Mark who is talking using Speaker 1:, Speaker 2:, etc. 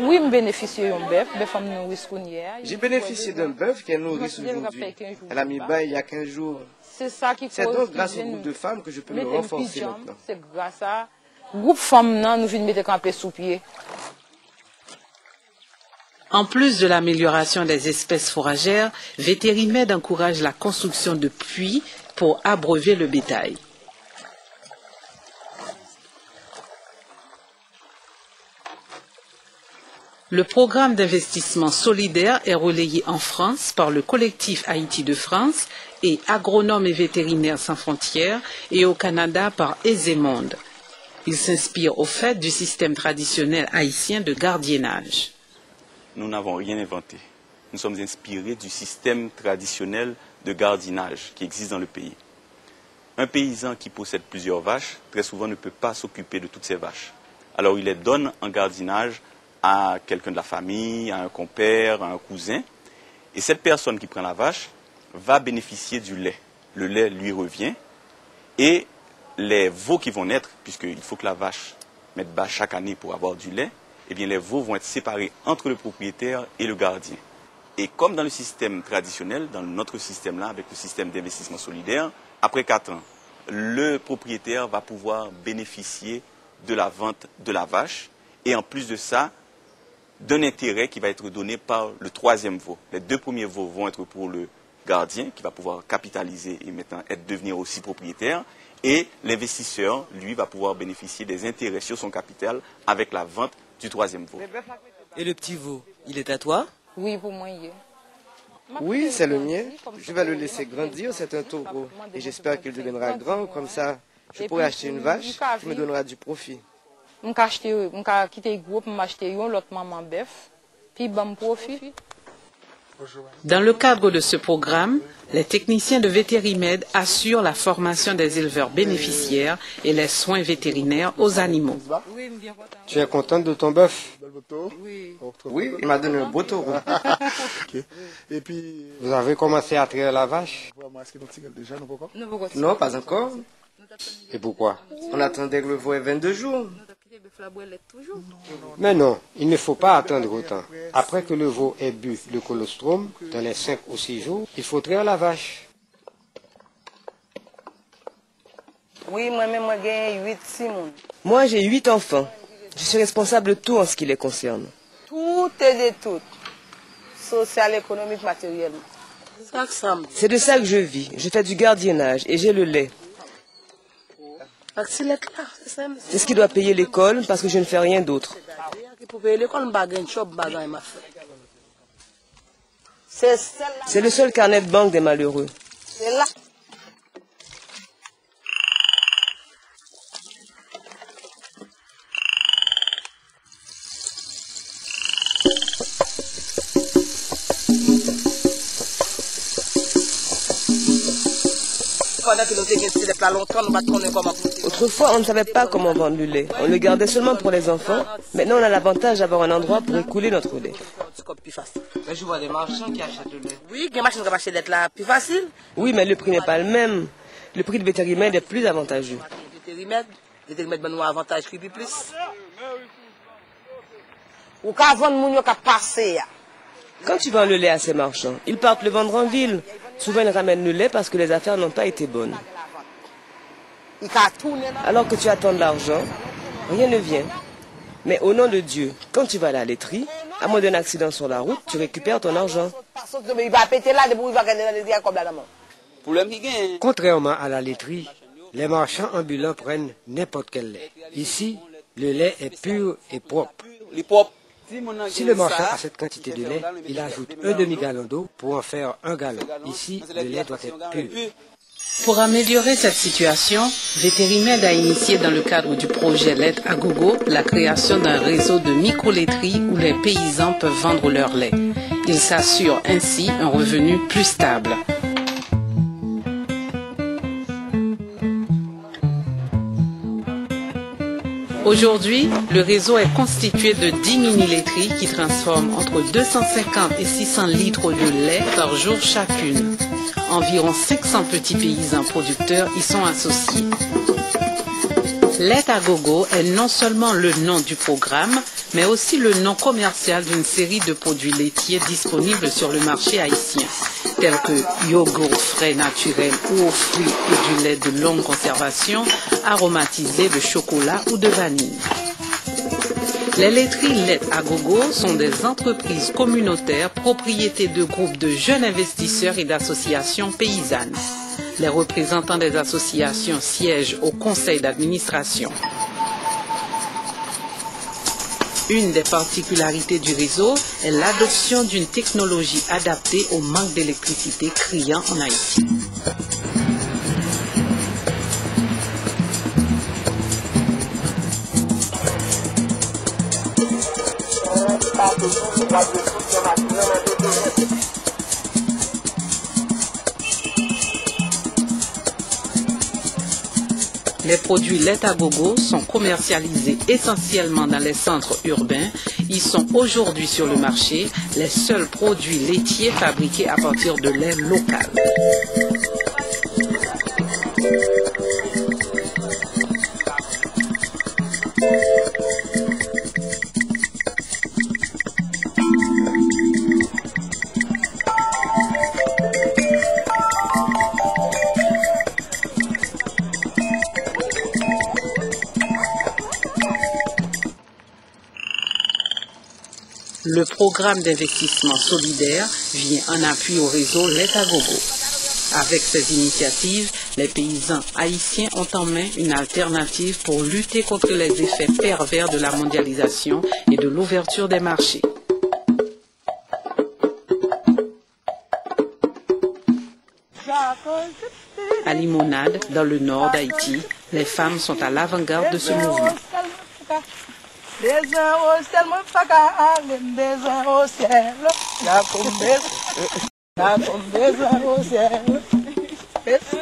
Speaker 1: Oui, je bénéficie d'un bœuf.
Speaker 2: J'ai bénéficié d'un bœuf qu'elle nourrit aujourd'hui. Elle a mis bas il y a 15 jours. C'est donc grâce au groupe de femmes que je peux me renforcer maintenant.
Speaker 1: C'est grâce à groupe de femmes nous venons mettre camper sous pied.
Speaker 3: En plus de l'amélioration des espèces fourragères, Vétérimed encourage la construction de puits pour abreuver le bétail. Le programme d'investissement solidaire est relayé en France par le collectif Haïti de France et Agronomes et Vétérinaires sans frontières et au Canada par Aisémonde. Il s'inspire au fait du système traditionnel haïtien de gardiennage.
Speaker 4: Nous n'avons rien inventé. Nous sommes inspirés du système traditionnel de gardiennage qui existe dans le pays. Un paysan qui possède plusieurs vaches, très souvent ne peut pas s'occuper de toutes ces vaches. Alors il les donne en gardiennage à quelqu'un de la famille, à un compère, à un cousin. Et cette personne qui prend la vache va bénéficier du lait. Le lait lui revient. Et les veaux qui vont naître, puisqu'il faut que la vache mette bas chaque année pour avoir du lait, eh bien les veaux vont être séparés entre le propriétaire et le gardien. Et comme dans le système traditionnel, dans notre système-là, avec le système d'investissement solidaire, après 4 ans, le propriétaire va pouvoir bénéficier de la vente de la vache. Et en plus de ça, d'un intérêt qui va être donné par le 3e veau. Les 2 premiers veaux vont être pour le gardien, qui va pouvoir capitaliser et maintenant devenir aussi propriétaire. Et l'investisseur, lui, va pouvoir bénéficier des intérêts sur son capital avec la vente du 3e veau.
Speaker 5: Et le petit veau, il est à toi?
Speaker 1: Oui, pour moi, il est.
Speaker 2: Oui, c'est le mien. Je vais le laisser grandir, c'est un taureau. Et j'espère qu'il deviendra grand, comme ça, je pourrai acheter une vache qui me donnera du profit.
Speaker 1: Je vais quitter le groupe, je vais acheter l'autre maman bœuf, puis je vais me profiter.
Speaker 3: Dans le cadre de ce programme, les techniciens de Vétérimed assurent la formation des éleveurs bénéficiaires et les soins vétérinaires aux animaux.
Speaker 2: Tu es contente de ton bœuf? Oui, il m'a donné un beau taureau. Vous avez commencé à traire la vache? Non, pas encore. Et pourquoi? On attendait que le veau ait 22 jours. Mais non, il ne faut pas attendre autant. Après que le veau ait bu le colostrum, dans les 5 ou 6 jours, il faut traire la vache.
Speaker 1: Oui, moi-même, j'ai 8 Simon.
Speaker 5: Moi, j'ai 8 enfants. Je suis responsable de tout en ce qui les concerne.
Speaker 1: Tout est de tout. Social, économique, matériel.
Speaker 5: C'est de ça que je vis. Je fais du gardiennage et j'ai le lait. C'est ce qui doit payer l'école parce que je ne fais rien d'autre. C'est le seul carnet de banque des malheureux. Autrefois, on ne savait pas comment vendre le lait. On le gardait seulement pour les enfants. Maintenant, on a l'avantage d'avoir un endroit pour écouler notre lait.
Speaker 2: Mais je vois des marchands qui achètent le lait.
Speaker 5: Oui, des marchands qui achètent le lait là, plus facile. Oui, mais le prix n'est pas le même. Le prix de Vétérimed est plus avantageux.
Speaker 1: Vétérimed donne un avantage qui est plus. Ou quand vendre qui passer.
Speaker 5: Quand tu vends le lait à ces marchands, ils partent le vendre en ville. Souvent, ils ramènent le lait parce que les affaires n'ont pas été bonnes. Alors que tu attends de l'argent, rien ne vient. Mais au nom de Dieu, quand tu vas à la laiterie, à moins d'un accident sur la route, tu récupères ton argent.
Speaker 2: Contrairement à la laiterie, les marchands ambulants prennent n'importe quel lait. Ici, le lait est pur et propre. Si le marchand a cette quantité de lait, il ajoute un demi-gallon d'eau pour en faire 1 gallon. Ici, le lait doit être pur.
Speaker 3: Pour améliorer cette situation, Vétérimed a initié dans le cadre du projet Lait à Gogo la création d'un réseau de micro-laiteries où les paysans peuvent vendre leur lait. Ils s'assurent ainsi un revenu plus stable. Aujourd'hui, le réseau est constitué de 10 mini-laiteries qui transforment entre 250 et 600 litres de lait par jour chacune. Environ 500 petits paysans producteurs y sont associés. Lait à gogo est non seulement le nom du programme, mais aussi le nom commercial d'une série de produits laitiers disponibles sur le marché haïtien, tels que yogourt frais naturel ou aux fruits et du lait de longue conservation, aromatisé de chocolat ou de vanille. Les laiteries Lait à gogo sont des entreprises communautaires propriétés de groupes de jeunes investisseurs et d'associations paysannes. Les représentants des associations siègent au conseil d'administration. Une des particularités du réseau est l'adoption d'une technologie adaptée au manque d'électricité criant en Haïti. Les produits Lait à gogo sont commercialisés essentiellement dans les centres urbains. Ils sont aujourd'hui sur le marché les seuls produits laitiers fabriqués à partir de lait local. Le programme d'investissement solidaire vient en appui au réseau Lait à gogo. Avec ces initiatives, les paysans haïtiens ont en main une alternative pour lutter contre les effets pervers de la mondialisation et de l'ouverture des marchés. À Limonade, dans le nord d'Haïti, les femmes sont à l'avant-garde de ce mouvement.
Speaker 6: Ya con beso, ya con beso,